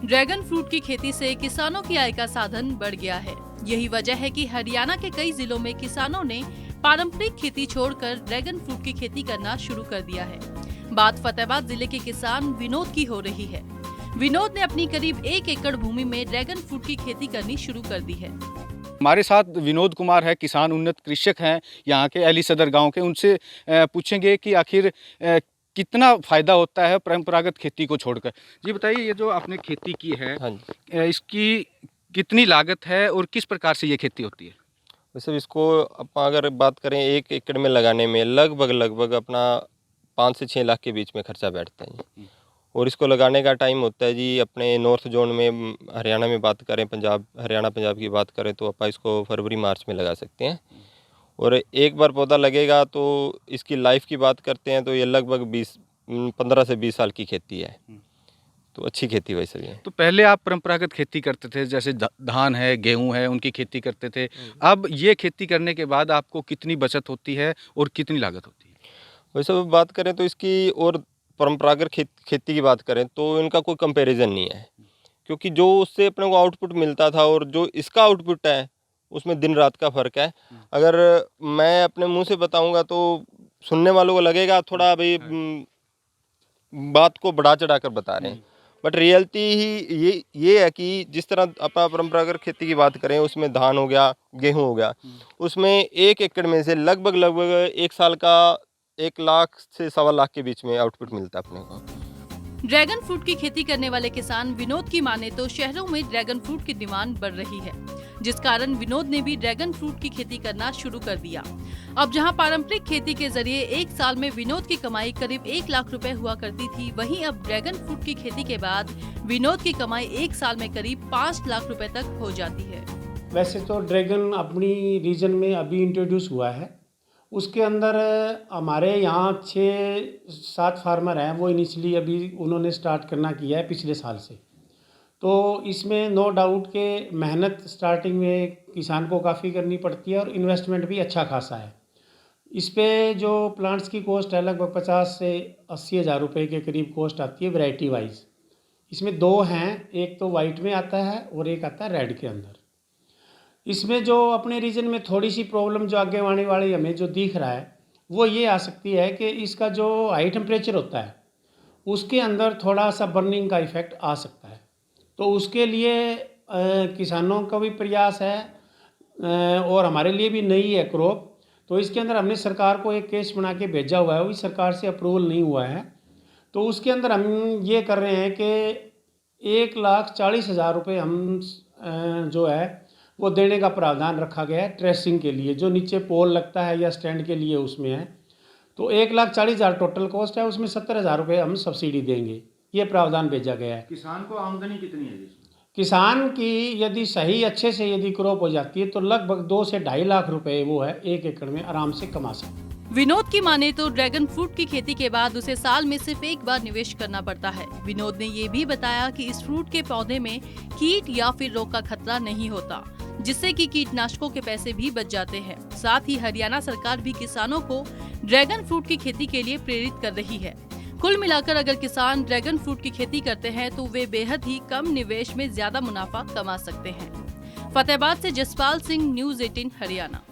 Dragon fruit की खेती से किसानों की आय का साधन बढ़ गया है। यही वजह है कि हरियाणा के कई जिलों में किसानों ने पारंपरिक खेती छोड़कर ड्रैगन फ्रूट की खेती करना शुरू कर दिया है। बात फतेहाबाद जिले के किसान विनोद की हो रही है। विनोद ने अपनी करीब 1 एकड़ भूमि में ड्रैगन फ्रूट की खेती करनी शुरू कर दी है। हमारे साथ विनोद कुमार है, किसान उन्नत कृषक हैं यहाँ के अली सदर गांव के। उनसे पूछेंगे कि आखिर कितना फ़ायदा होता है परंपरागत खेती को छोड़कर। जी बताइए, ये जो आपने खेती की है, हाँ जी, इसकी कितनी लागत है और किस प्रकार से ये खेती होती है? वैसे इसको अपन अगर बात करें 1 एकड़ में लगाने में लगभग अपना 5 से 6 लाख के बीच में खर्चा बैठता है। और इसको लगाने का टाइम होता है जी अपने नॉर्थ जोन में, हरियाणा में बात करें, हरियाणा पंजाब की बात करें तो अपन इसको फरवरी मार्च में लगा सकते हैं। और एक बार पौधा लगेगा तो इसकी लाइफ की बात करते हैं तो ये लगभग 15 से 20 साल की खेती है। तो अच्छी खेती वैसे भी है। तो पहले आप परंपरागत खेती करते थे, जैसे धान है, गेहूं है, उनकी खेती करते थे। अब ये खेती करने के बाद आपको कितनी बचत होती है और कितनी लागत होती है? वैसे बात करें तो इसकी और परंपरागत खेती की बात करें तो इनका कोई कंपैरिजन नहीं है, क्योंकि जो उससे अपने को आउटपुट मिलता था और जो इसका आउटपुट है उसमें दिन रात का फ़र्क है। अगर मैं अपने मुंह से बताऊंगा तो सुनने वालों को लगेगा थोड़ा भाई बात को बढ़ा चढ़ा कर बता रहे हैं, बट रियलिटी ही ये है कि जिस तरह अपना परंपरागत खेती की बात करें उसमें धान हो गया, गेहूँ हो गया, उसमें 1 एकड़ में से लगभग 1 साल का 1 लाख से 1.25 लाख के बीच में आउटपुट मिलता है अपने को। ड्रैगन फ्रूट की खेती करने वाले किसान विनोद की माने तो शहरों में ड्रैगन फ्रूट की डिमांड बढ़ रही है, जिस कारण विनोद ने भी ड्रैगन फ्रूट की खेती करना शुरू कर दिया। अब जहां पारंपरिक खेती के जरिए 1 साल में विनोद की कमाई करीब 1 लाख रुपए हुआ करती थी, वहीं अब ड्रैगन फ्रूट की खेती के बाद विनोद की कमाई 1 साल में करीब 5 लाख रुपए तक हो जाती है। वैसे तो ड्रैगन अपनी रीजन में अभी इंट्रोड्यूस हुआ है। उसके अंदर हमारे यहाँ 6-7 फार्मर हैं, वो इनिशियली अभी उन्होंने स्टार्ट करना किया है पिछले साल से। तो इसमें नो डाउट के मेहनत स्टार्टिंग में किसान को काफ़ी करनी पड़ती है और इन्वेस्टमेंट भी अच्छा खासा है। इस पे जो प्लांट्स की कॉस्ट है लगभग 50 से 80 हज़ार रुपये के करीब कॉस्ट आती है वैरायटी वाइज। इसमें 2 हैं, एक तो वाइट में आता है और एक आता है रेड के अंदर। इसमें जो अपने रीजन में थोड़ी सी प्रॉब्लम जो आगे आने वाली हमें जो दिख रहा है वो ये आ सकती है कि इसका जो हाई टेम्परेचर होता है उसके अंदर थोड़ा सा बर्निंग का इफ़ेक्ट आ सकता है। तो उसके लिए किसानों का भी प्रयास है और हमारे लिए भी नई है क्रॉप। तो इसके अंदर हमने सरकार को एक केस बना के भेजा हुआ है, वो भी सरकार से अप्रूवल नहीं हुआ है। तो उसके अंदर हम ये कर रहे हैं कि 1,40,000 रुपये हम जो है वो देने का प्रावधान रखा गया है ट्रेसिंग के लिए, जो नीचे पोल लगता है या स्टैंड के लिए उसमें है। तो 1,40,000 टोटल कॉस्ट है, उसमें 70,000 रुपये हम सब्सिडी देंगे, ये प्रावधान भेजा गया है। किसान को आमदनी कितनी है? किसान की यदि सही अच्छे से यदि क्रॉप हो जाती है तो लगभग 2 से 2.5 लाख रुपए वो है 1 एकड़ में आराम से कमा सकते हैं। विनोद की माने तो ड्रैगन फ्रूट की खेती के बाद उसे साल में सिर्फ 1 बार निवेश करना पड़ता है। विनोद ने ये भी बताया कि इस फ्रूट के पौधे में कीट या फिर रोग का खतरा नहीं होता, जिससे कि कीटनाशकों के पैसे भी बच जाते हैं। साथ ही हरियाणा सरकार भी किसानों को ड्रैगन फ्रूट की खेती के लिए प्रेरित कर रही है। कुल मिलाकर अगर किसान ड्रैगन फ्रूट की खेती करते हैं तो वे बेहद ही कम निवेश में ज्यादा मुनाफा कमा सकते हैं। फतेहाबाद से जसपाल सिंह, न्यूज़ 18 हरियाणा।